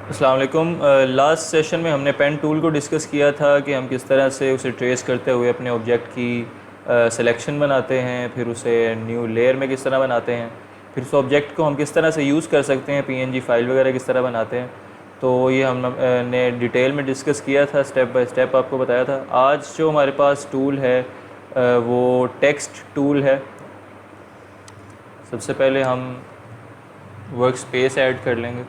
अस्सलाम वालेकुम। Last session में हमने पेन टूल को डिस्कस किया था कि हम किस तरह से उसे ट्रेस करते हुए अपने ऑब्जेक्ट की सिलेक्शन बनाते हैं, फिर उसे न्यू लेयर में किस तरह बनाते हैं, फिर उस ऑब्जेक्ट को हम किस तरह से यूज़ कर सकते हैं, पीएनजी फाइल वगैरह किस तरह बनाते हैं। तो ये हमने डिटेल में डिस्कस किया था, स्टेप बाय स्टेप आपको बताया था। आज जो हमारे पास टूल है वो टेक्स्ट टूल है। सबसे पहले हम वर्क स्पेस ऐड कर लेंगे।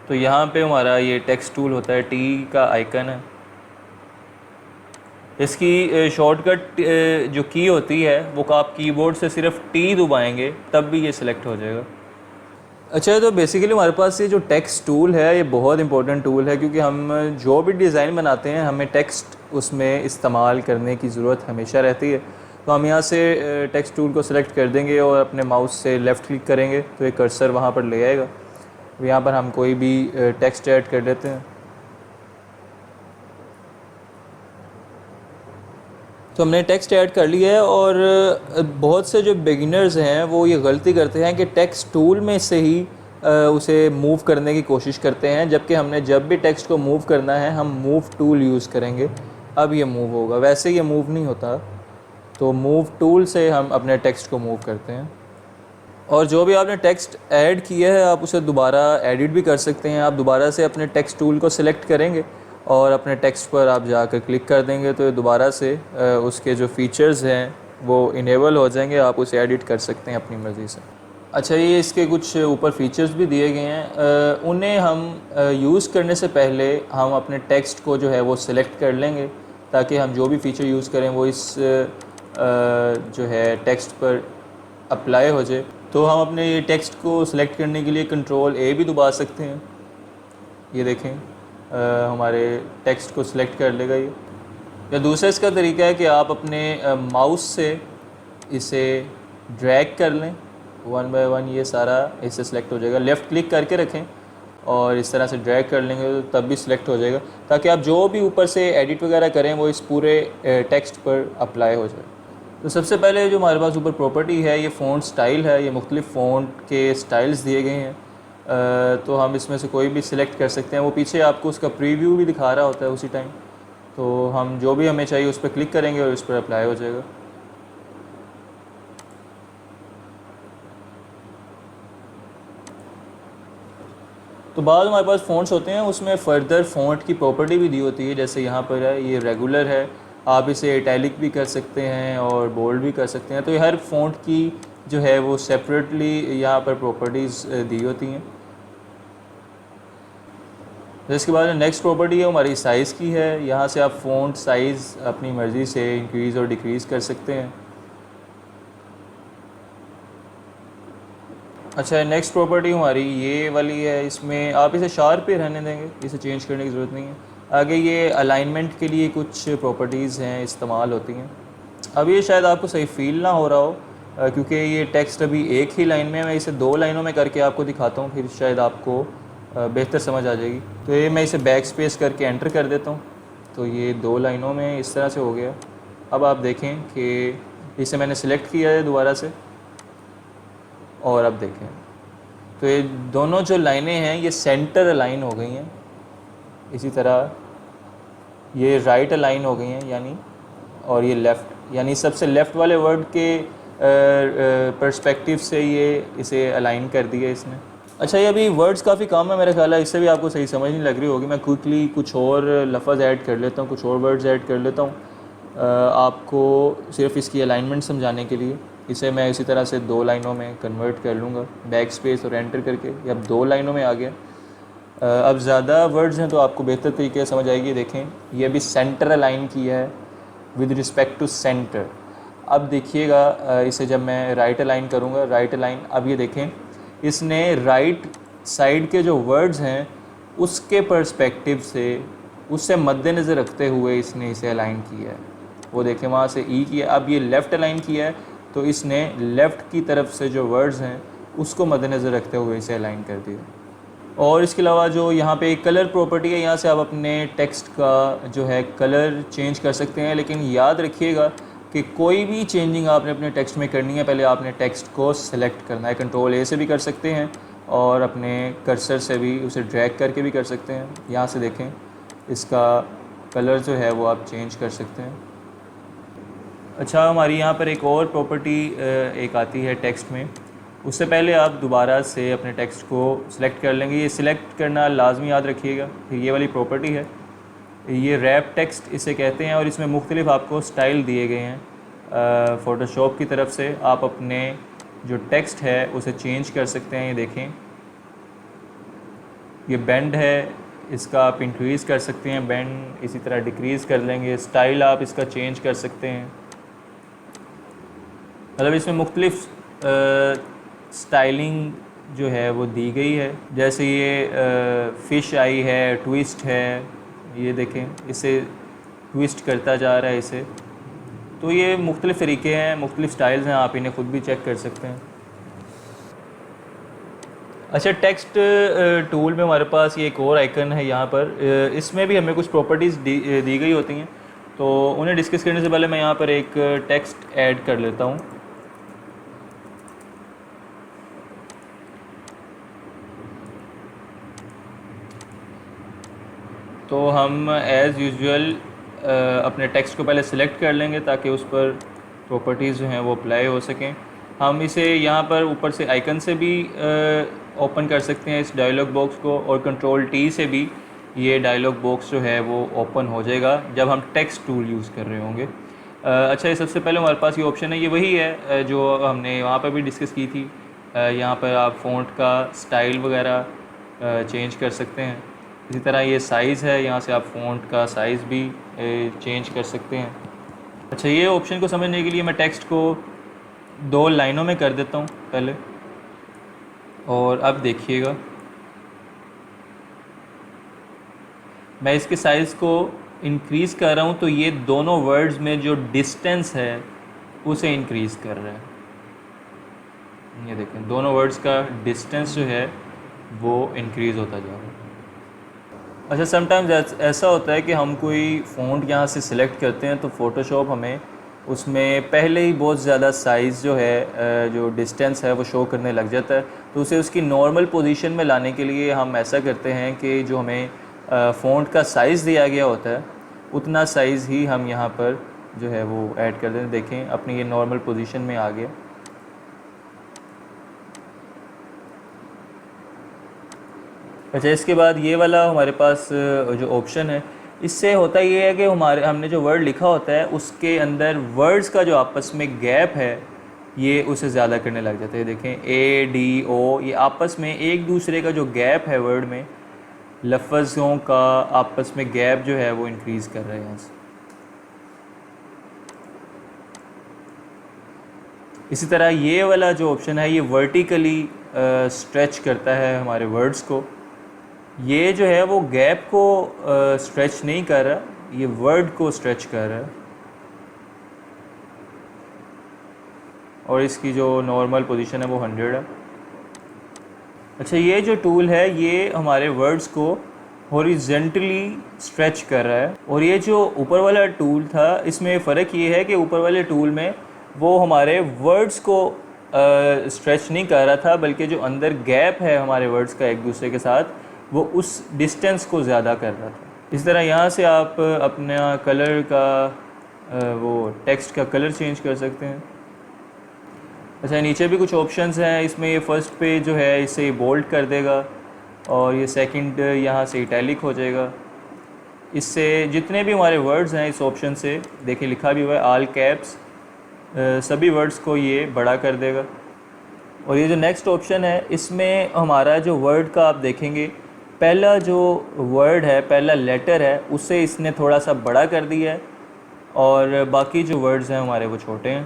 तो यहाँ पे हमारा ये टेक्स्ट टूल होता है, टी का आइकन है। इसकी शॉर्टकट जो की होती है वो आप कीबोर्ड से सिर्फ टी दबाएंगे तब भी ये सिलेक्ट हो जाएगा। अच्छा, तो बेसिकली हमारे पास ये जो टेक्स्ट टूल है ये बहुत इंपॉर्टेंट टूल है, क्योंकि हम जो भी डिज़ाइन बनाते हैं हमें टेक्स्ट उसमें इस्तेमाल करने की ज़रूरत हमेशा रहती है। तो हम यहाँ से टेक्स्ट टूल को सिलेक्ट कर देंगे और अपने माउस से लेफ़्ट क्लिक करेंगे तो एक कर्सर वहाँ पर ले आएगा। यहाँ पर हम कोई भी टेक्स्ट ऐड कर लेते हैं। तो हमने टेक्स्ट ऐड कर लिया है। और बहुत से जो बिगिनर्स हैं वो ये गलती करते हैं कि टेक्स्ट टूल में से ही उसे मूव करने की कोशिश करते हैं, जबकि हमने जब भी टेक्स्ट को मूव करना है हम मूव टूल यूज़ करेंगे, अब ये मूव होगा। वैसे ये मूव नहीं होता, तो मूव टूल से हम अपने टेक्स्ट को मूव करते हैं। और जो भी आपने टेक्स्ट ऐड किया है आप उसे दोबारा एडिट भी कर सकते हैं। आप दोबारा से अपने टेक्स्ट टूल को सिलेक्ट करेंगे और अपने टेक्स्ट पर आप जाकर क्लिक कर देंगे तो दोबारा से उसके जो फ़ीचर्स हैं वो इनेबल हो जाएंगे, आप उसे एडिट कर सकते हैं अपनी मर्ज़ी से। अच्छा, ये इसके कुछ ऊपर फीचर्स भी दिए गए हैं, उन्हें हम यूज़ करने से पहले हम अपने टेक्स्ट को जो है वो सिलेक्ट कर लेंगे, ताकि हम जो भी फ़ीचर यूज़ करें वो इस जो है टेक्स्ट पर अप्लाई हो जाए। तो हम अपने ये टेक्स्ट को सिलेक्ट करने के लिए कंट्रोल ए भी दबा सकते हैं। ये देखें हमारे टेक्स्ट को सिलेक्ट कर लेगा ये। या दूसरा इसका तरीका है कि आप अपने माउस से इसे ड्रैग कर लें, वन बाय वन ये सारा इससे सिलेक्ट हो जाएगा। लेफ़्ट क्लिक करके रखें और इस तरह से ड्रैग कर लेंगे तो तब भी सिलेक्ट हो जाएगा, ताकि आप जो भी ऊपर से एडिट वगैरह करें वो इस पूरे टेक्स्ट पर अप्लाई हो जाए। तो सबसे पहले जो हमारे पास ऊपर प्रॉपर्टी है ये फ़ॉन्ट स्टाइल है। ये मुख्तलिफ़ फ़ॉन्ट के स्टाइल्स दिए गए हैं, तो हम इसमें से कोई भी सिलेक्ट कर सकते हैं। वो पीछे आपको उसका प्रीव्यू भी दिखा रहा होता है उसी टाइम। तो हम जो भी हमें चाहिए उस पर क्लिक करेंगे और उस पर अप्लाई हो जाएगा। तो बाद हमारे पास फ़ॉन्ट्स होते हैं, उसमें फ़र्दर फ़ॉन्ट की प्रॉपर्टी भी दी होती है। जैसे यहाँ पर है ये रेगुलर है, आप इसे इटैलिक भी कर सकते हैं और बोल्ड भी कर सकते हैं। तो ये हर फ़ॉन्ट की जो है वो सेपरेटली यहाँ पर प्रॉपर्टीज़ दी होती हैं। इसके बाद नेक्स्ट प्रॉपर्टी है हमारी साइज़ की है। यहाँ से आप फ़ॉन्ट साइज़ अपनी मर्ज़ी से इंक्रीज़ और डिक्रीज़ कर सकते हैं। अच्छा, नेक्स्ट प्रॉपर्टी हमारी ये वाली है। इसमें आप इसे शार्प पे रहने देंगे, इसे चेंज करने की ज़रूरत नहीं है। आगे ये अलाइनमेंट के लिए कुछ प्रॉपर्टीज़ हैं, इस्तेमाल होती हैं। अब ये शायद आपको सही फील ना हो रहा हो, क्योंकि ये टेक्स्ट अभी एक ही लाइन में है। मैं इसे दो लाइनों में करके आपको दिखाता हूँ, फिर शायद आपको बेहतर समझ आ जाएगी। तो ये मैं इसे बैक स्पेस करके एंटर कर देता हूँ, तो ये दो लाइनों में इस तरह से हो गया। अब आप देखें कि इसे मैंने सिलेक्ट किया है दोबारा से, और अब देखें तो ये दोनों जो लाइनें हैं ये सेंटर अलाइन हो गई हैं। इसी तरह ये राइट अलाइन हो गई हैं यानी, और ये लेफ़्ट, यानी सबसे लेफ़्ट वाले वर्ड के पर्सपेक्टिव से ये इसे अलाइन कर दिया इसने। अच्छा, ये अभी वर्ड्स काफ़ी कम है मेरा ख्याल है, इससे भी आपको सही समझ नहीं लग रही होगी। मैं क्विकली कुछ और लफ्ज़ ऐड कर लेता हूँ, कुछ और वर्ड्स ऐड कर लेता हूँ आपको सिर्फ इसकी अलाइनमेंट समझाने के लिए। इसे मैं इसी तरह से दो लाइनों में कन्वर्ट कर लूँगा, बैक स्पेस और एंटर करके। ये अब दो लाइनों में आ गया। अब ज़्यादा वर्ड्स हैं तो आपको बेहतर तरीके से समझ आएगी। देखें ये अभी सेंटर अलाइन किया है विद रिस्पेक्ट टू सेंटर। अब देखिएगा इसे जब मैं राइट अलाइन करूँगा, राइट अलाइन, अब ये देखें इसने राइट साइड के जो वर्ड्स हैं उसके पर्सपेक्टिव से, उससे मद्देनज़र रखते हुए इसने इसे अलाइन किया है। वो देखें वहाँ से ई किया, अब ये लेफ़्ट अलाइन किया है तो इसने लेफ़्ट की तरफ से जो वर्ड्स हैं उसको मद्देनज़र रखते हुए इसे अलाइन कर दिया। और इसके अलावा जो यहाँ पे एक कलर प्रॉपर्टी है, यहाँ से आप अपने टेक्स्ट का जो है कलर चेंज कर सकते हैं। लेकिन याद रखिएगा कि कोई भी चेंजिंग आपने अपने टेक्स्ट में करनी है, पहले आपने टेक्स्ट को सिलेक्ट करना है। कंट्रोल ए से भी कर सकते हैं और अपने कर्सर से भी उसे ड्रैग करके भी कर सकते हैं। यहाँ से देखें, इसका कलर जो है वो आप चेंज कर सकते हैं। अच्छा, हमारी यहाँ पर एक और प्रॉपर्टी एक आती है टेक्स्ट में। उससे पहले आप दोबारा से अपने टेक्स्ट को सिलेक्ट कर लेंगे। ये सिलेक्ट करना लाजमी याद रखिएगा। फिर ये वाली प्रॉपर्टी है, ये रैप टेक्स्ट इसे कहते हैं, और इसमें मुख्तलिफ आपको स्टाइल दिए गए हैं फ़ोटोशॉप की तरफ से। आप अपने जो टेक्स्ट है उसे चेंज कर सकते हैं। ये देखें, ये बेंड है, इसका आप इंक्रीज़ कर सकते हैं बेंड, इसी तरह डिक्रीज़ कर लेंगे। स्टाइल आप इसका चेंज कर सकते हैं। मतलब इसमें मुख्तलिफ स्टाइलिंग जो है वो दी गई है। जैसे ये फ़िश आई है, ट्विस्ट है, ये देखें इसे ट्विस्ट करता जा रहा है इसे। तो ये मुख्तलिफ़ तरीके हैं, मुख्तलिफ़ स्टाइल्स हैं, आप इन्हें ख़ुद भी चेक कर सकते हैं। अच्छा, टेक्स्ट टूल में हमारे पास ये एक और आइकन है यहाँ पर। इसमें भी हमें कुछ प्रॉपर्टीज़ दी गई होती हैं, तो उन्हें डिस्कस करने से पहले मैं यहाँ पर एक टेक्स्ट ऐड कर लेता हूँ। तो हम एज़ यूजुअल अपने टेक्स्ट को पहले सिलेक्ट कर लेंगे ताकि उस पर प्रॉपर्टीज़ जो हैं वो अप्लाई हो सकें। हम इसे यहाँ पर ऊपर से आइकन से भी ओपन कर सकते हैं इस डायलॉग बॉक्स को, और कंट्रोल टी से भी ये डायलॉग बॉक्स जो है वो ओपन हो जाएगा जब हम टेक्स्ट टूल यूज़ कर रहे होंगे। अच्छा, ये सबसे पहले हमारे पास ये ऑप्शन है, ये वही है जो हमने वहाँ पर भी डिस्कस की थी। यहाँ पर आप फ़ॉन्ट का स्टाइल वगैरह चेंज कर सकते हैं। इसी तरह ये साइज़ है, यहाँ से आप फ़ॉन्ट का साइज़ भी चेंज कर सकते हैं। अच्छा, ये ऑप्शन को समझने के लिए मैं टेक्स्ट को 2 लाइनों में कर देता हूँ पहले, और अब देखिएगा मैं इसके साइज़ को इंक्रीज़ कर रहा हूँ, तो ये दोनों वर्ड्स में जो डिस्टेंस है उसे इंक्रीज़ कर रहा है। ये देखें, दोनों वर्ड्स का डिस्टेंस जो है वो इंक्रीज़ होता जा रहा है। अच्छा, समटाइम्स ऐसा होता है कि हम कोई फ़ॉन्ट यहाँ से सिलेक्ट करते हैं तो फ़ोटोशॉप हमें उसमें पहले ही बहुत ज़्यादा साइज़ जो है, जो डिस्टेंस है वो शो करने लग जाता है। तो उसे उसकी नॉर्मल पोजीशन में लाने के लिए हम ऐसा करते हैं कि जो हमें फ़ॉन्ट का साइज़ दिया गया होता है उतना साइज़ ही हम यहाँ पर जो है वो ऐड कर दें। देखें, अपनी ये नॉर्मल पोजीशन में आ गया। अच्छा, इसके बाद ये वाला हमारे पास जो ऑप्शन है, इससे होता ये है कि हमने जो वर्ड लिखा होता है उसके अंदर वर्ड्स का जो आपस में गैप है ये उसे ज़्यादा करने लग जाते हैं। देखें, ए डी ओ, ये आपस में एक दूसरे का जो गैप है वर्ड में, लफ्ज़ों का आपस में गैप जो है वो इंक्रीज़ कर रहे हैं यहाँ से। इसी तरह ये वाला जो ऑप्शन है ये वर्टिकली स्ट्रेच करता है हमारे वर्ड्स को। ये जो है वो गैप को स्ट्रेच नहीं कर रहा, ये वर्ड को स्ट्रेच कर रहा है। और इसकी जो नॉर्मल पोजीशन है वो 100 है। अच्छा, ये जो टूल है ये हमारे वर्ड्स को हॉरिजेंटली स्ट्रेच कर रहा है, और ये जो ऊपर वाला टूल था इसमें फ़र्क ये है कि ऊपर वाले टूल में वो हमारे वर्ड्स को स्ट्रेच नहीं कर रहा था, बल्कि जो अंदर गैप है हमारे वर्ड्स का एक दूसरे के साथ वो उस डिस्टेंस को ज़्यादा कर रहा था। इस तरह यहाँ से आप अपना कलर का वो टेक्स्ट का कलर चेंज कर सकते हैं। अच्छा, नीचे भी कुछ ऑप्शंस हैं। इसमें ये फर्स्ट पे जो है इसे बोल्ड कर देगा, और ये सेकंड यहाँ से इटैलिक हो जाएगा। इससे जितने भी हमारे वर्ड्स हैं इस ऑप्शन से, देखिए लिखा भी हुआ है ऑल कैप्स, सभी वर्ड्स को ये बड़ा कर देगा। और ये जो नेक्स्ट ऑप्शन है इसमें हमारा जो वर्ड का आप देखेंगे, पहला जो वर्ड है, पहला लेटर है, उसे इसने थोड़ा सा बड़ा कर दिया है, और बाकी जो वर्ड्स हैं हमारे वो छोटे हैं,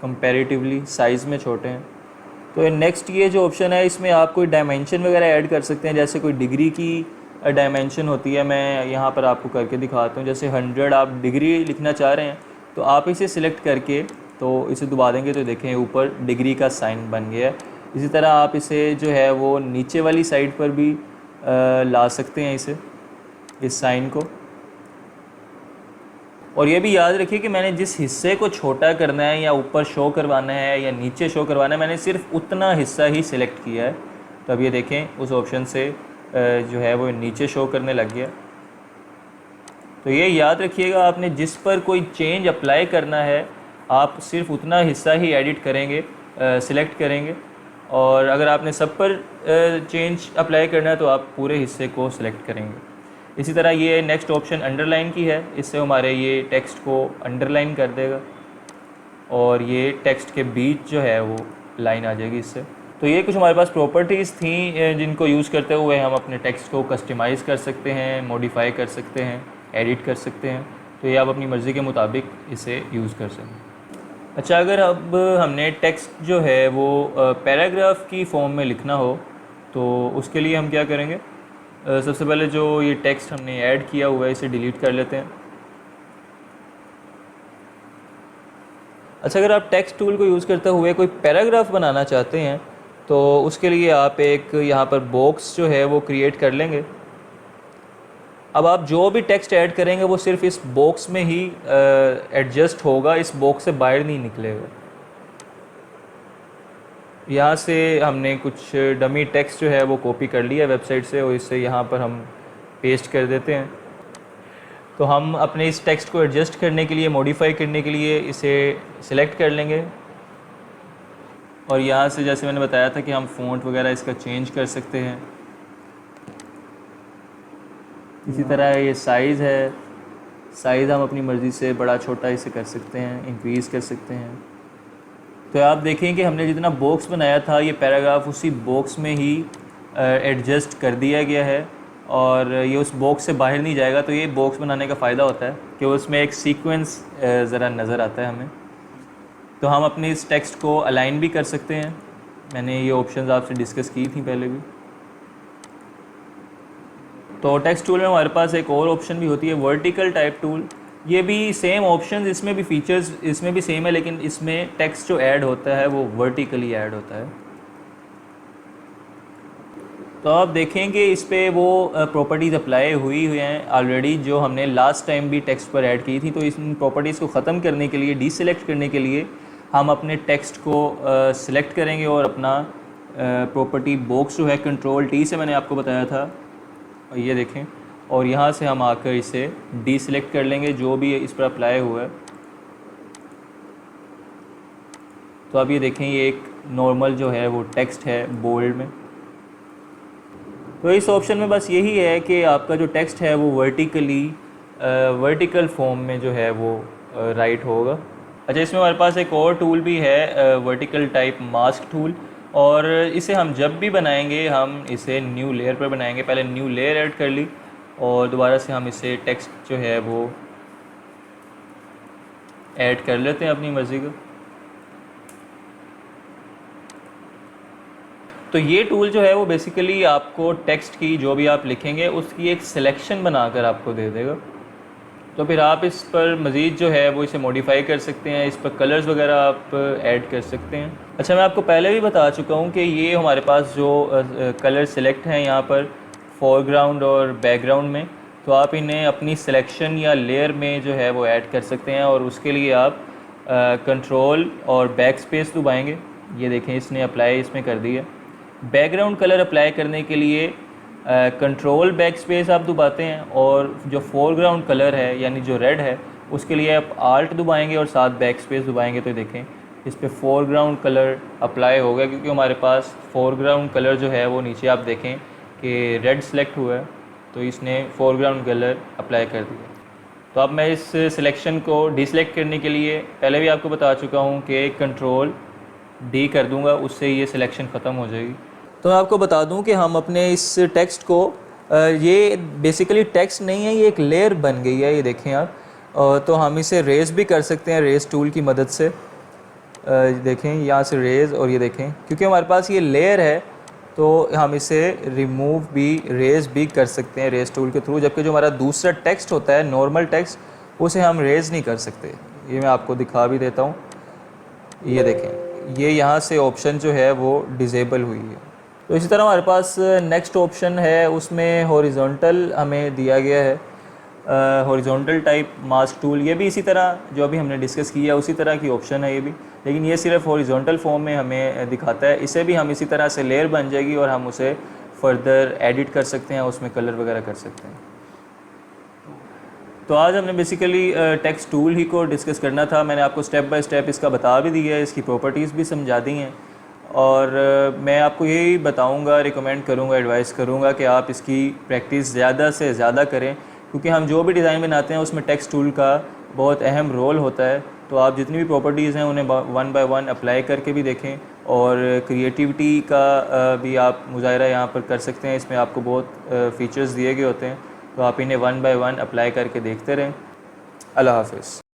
कंपैरेटिवली साइज़ में छोटे हैं। तो नेक्स्ट ये जो ऑप्शन है इसमें आप कोई डायमेंशन वगैरह ऐड कर सकते हैं, जैसे कोई डिग्री की डायमेंशन होती है। मैं यहाँ पर आपको करके दिखाता हूँ। जैसे 100 आप डिग्री लिखना चाह रहे हैं तो आप इसे सिलेक्ट करके तो इसे दबा देंगे तो देखें ऊपर डिग्री का साइन बन गया है। इसी तरह आप इसे जो है वो नीचे वाली साइड पर भी ला सकते हैं इस साइन को। और ये भी याद रखिए कि मैंने जिस हिस्से को छोटा करना है या ऊपर शो करवाना है या नीचे शो करवाना है, मैंने सिर्फ उतना हिस्सा ही सिलेक्ट किया है। तो अब ये देखें उस ऑप्शन से जो है वो नीचे शो करने लग गया। तो ये याद रखिएगा, आपने जिस पर कोई चेंज अप्लाई करना है आप सिर्फ उतना हिस्सा ही एडिट करेंगे, सिलेक्ट करेंगे, और अगर आपने सब पर चेंज अप्लाई करना है तो आप पूरे हिस्से को सिलेक्ट करेंगे। इसी तरह ये नेक्स्ट ऑप्शन अंडरलाइन की है, इससे हमारे ये टेक्स्ट को अंडरलाइन कर देगा और ये टेक्स्ट के बीच जो है वो लाइन आ जाएगी इससे। तो ये कुछ हमारे पास प्रॉपर्टीज़ थी जिनको यूज़ करते हुए हम अपने टेक्स्ट को कस्टमाइज़ कर सकते हैं, मॉडिफाई कर सकते हैं, एडिट कर सकते हैं। तो ये आप अपनी मर्ज़ी के मुताबिक इसे यूज़ कर सकते हैं। अच्छा, अगर अब हमने टेक्स्ट जो है वो पैराग्राफ की फॉर्म में लिखना हो तो उसके लिए हम क्या करेंगे? सबसे पहले जो ये टेक्स्ट हमने ऐड किया हुआ है इसे डिलीट कर लेते हैं। अच्छा, अगर आप टेक्स्ट टूल को यूज़ करते हुए कोई पैराग्राफ बनाना चाहते हैं तो उसके लिए आप एक यहाँ पर बॉक्स जो है वो क्रिएट कर लेंगे। अब आप जो भी टेक्स्ट ऐड करेंगे वो सिर्फ इस बॉक्स में ही एडजस्ट होगा, इस बॉक्स से बाहर नहीं निकलेगा। यहाँ से हमने कुछ डमी टेक्स्ट जो है वो कॉपी कर लिया वेबसाइट से और इससे यहाँ पर हम पेस्ट कर देते हैं। तो हम अपने इस टेक्स्ट को एडजस्ट करने के लिए, मॉडिफाई करने के लिए इसे सिलेक्ट कर लेंगे और यहाँ से जैसे मैंने बताया था कि हम फ़ॉन्ट वगैरह इसका चेंज कर सकते हैं। इसी तरह ये साइज़ है, साइज़ हम अपनी मर्ज़ी से बड़ा छोटा इसे कर सकते हैं, इंक्रीज़ कर सकते हैं। तो आप देखें कि हमने जितना बॉक्स बनाया था ये पैराग्राफ उसी बॉक्स में ही एडजस्ट कर दिया गया है और ये उस बॉक्स से बाहर नहीं जाएगा। तो ये बॉक्स बनाने का फ़ायदा होता है कि उसमें एक सीक्वेंस ज़रा नज़र आता है हमें। तो हम अपने इस टेक्स्ट को अलाइन भी कर सकते हैं, मैंने ये ऑप्शंस आपसे डिस्कस की थी पहले भी। तो टेक्स्ट टूल में हमारे पास एक और ऑप्शन भी होती है वर्टिकल टाइप टूल। ये भी सेम ऑप्शन, इसमें भी फीचर्स इसमें भी सेम है, लेकिन इसमें टेक्स्ट जो ऐड होता है वो वर्टिकली ऐड होता है। तो आप देखेंगे इस पर वो प्रॉपर्टीज़ अप्लाई हुई हैं ऑलरेडी जो हमने लास्ट टाइम भी टेक्स्ट पर ऐड की थी। तो इन प्रॉपर्टीज़ को ख़त्म करने के लिए, डीसेलेक्ट करने के लिए हम अपने टेक्स्ट को सिलेक्ट करेंगे और अपना प्रॉपर्टी बॉक्स जो है कंट्रोल टी से मैंने आपको बताया था, और ये देखें, और यहाँ से हम आकर इसे डीसेलेक्ट कर लेंगे जो भी इस पर अप्लाई हुआ है। तो अब ये देखें ये एक नॉर्मल जो है वो टेक्स्ट है बोल्ड में। तो इस ऑप्शन में बस यही है कि आपका जो टेक्स्ट है वो वर्टिकल फॉर्म में जो है वो राइट होगा। अच्छा, इसमें हमारे पास एक और टूल भी है वर्टिकल टाइप मास्क टूल, और इसे हम जब भी बनाएंगे हम इसे न्यू लेयर पर बनाएंगे। पहले न्यू लेयर ऐड कर ली और दोबारा से हम इसे टेक्स्ट जो है वो ऐड कर लेते हैं अपनी मर्ज़ी का। तो ये टूल जो है वो बेसिकली आपको टेक्स्ट की जो भी आप लिखेंगे उसकी एक सिलेक्शन बनाकर आपको दे देगा। तो फिर आप इस पर मज़ीद जो है वो इसे मॉडिफाई कर सकते हैं, इस पर कलर्स वगैरह आप ऐड कर सकते हैं। अच्छा, मैं आपको पहले भी बता चुका हूँ कि ये हमारे पास जो कलर सेलेक्ट हैं यहाँ पर फोरग्राउंड और बैकग्राउंड में, तो आप इन्हें अपनी सिलेक्शन या लेयर में जो है वो ऐड कर सकते हैं और उसके लिए आप कंट्रोल और बैक स्पेस दबाएँगे। ये देखें इसने अप्लाई इसमें कर दिया। बैकग्राउंड कलर अप्लाई करने के लिए कंट्रोल बैक स्पेस आप दबाते हैं और जो फोरग्राउंड कलर है यानी जो रेड है उसके लिए आप आल्ट दबाएंगे और साथ बैक स्पेस दबाएंगे। तो देखें इस पर फोरग्राउंड कलर अप्लाई हो गया, क्योंकि हमारे पास फोरग्राउंड कलर जो है वो नीचे आप देखें कि रेड सेलेक्ट हुआ है, तो इसने फोरग्राउंड कलर अप्लाई कर दिया। तो अब मैं इस सिलेक्शन को डीसेलेक्ट करने के लिए पहले भी आपको बता चुका हूँ कि कंट्रोल डी कर दूँगा, उससे ये सिलेक्शन ख़त्म हो जाएगी। तो मैं आपको बता दूं कि हम अपने इस टेक्स्ट को ये बेसिकली टेक्स्ट नहीं है, ये एक लेयर बन गई है, ये देखें आप। तो हम इसे रेज़ भी कर सकते हैं रेज़ टूल की मदद से। देखें यहाँ से रेज़, और ये देखें क्योंकि हमारे पास ये लेयर है तो हम इसे रिमूव भी, रेज़ भी कर सकते हैं रेज़ टूल के थ्रू। जबकि जो हमारा दूसरा टेक्स्ट होता है नॉर्मल टेक्स्ट, उसे हम रेज़ नहीं कर सकते। ये मैं आपको दिखा भी देता हूँ, ये देखें ये यहाँ से ऑप्शन जो है वो डिज़ेबल हुई है। तो इसी तरह हमारे पास नेक्स्ट ऑप्शन है, उसमें हॉरिजॉन्टल हमें दिया गया है। हॉरिजॉन्टल टाइप मास्क टूल, ये भी इसी तरह जो अभी हमने डिस्कस किया उसी तरह की ऑप्शन है ये भी, लेकिन ये सिर्फ हॉरिजॉन्टल फॉर्म में हमें दिखाता है। इसे भी हम इसी तरह से लेयर बन जाएगी और हम उसे फर्दर एडिट कर सकते हैं, उसमें कलर वगैरह कर सकते हैं। तो आज हमने बेसिकली टेक्स्ट टूल ही को डिस्कस करना था। मैंने आपको स्टेप बाय स्टेप इसका बता भी दिया है, इसकी प्रॉपर्टीज़ भी समझा दी हैं, और मैं आपको यही बताऊंगा, रिकमेंड करूंगा, एडवाइस करूंगा कि आप इसकी प्रैक्टिस ज़्यादा से ज़्यादा करें, क्योंकि हम जो भी डिज़ाइन बनाते हैं उसमें टेक्स्ट टूल का बहुत अहम रोल होता है। तो आप जितनी भी प्रॉपर्टीज़ हैं उन्हें वन बाय वन अप्लाई करके भी देखें, और क्रिएटिविटी का भी आप मुजाहरा यहाँ पर कर सकते हैं। इसमें आपको बहुत फ़ीचर्स दिए गए होते हैं, तो आप इन्हें वन बाय वन अप्लाई करके देखते रहें। अल्लाह हाफ़िज़।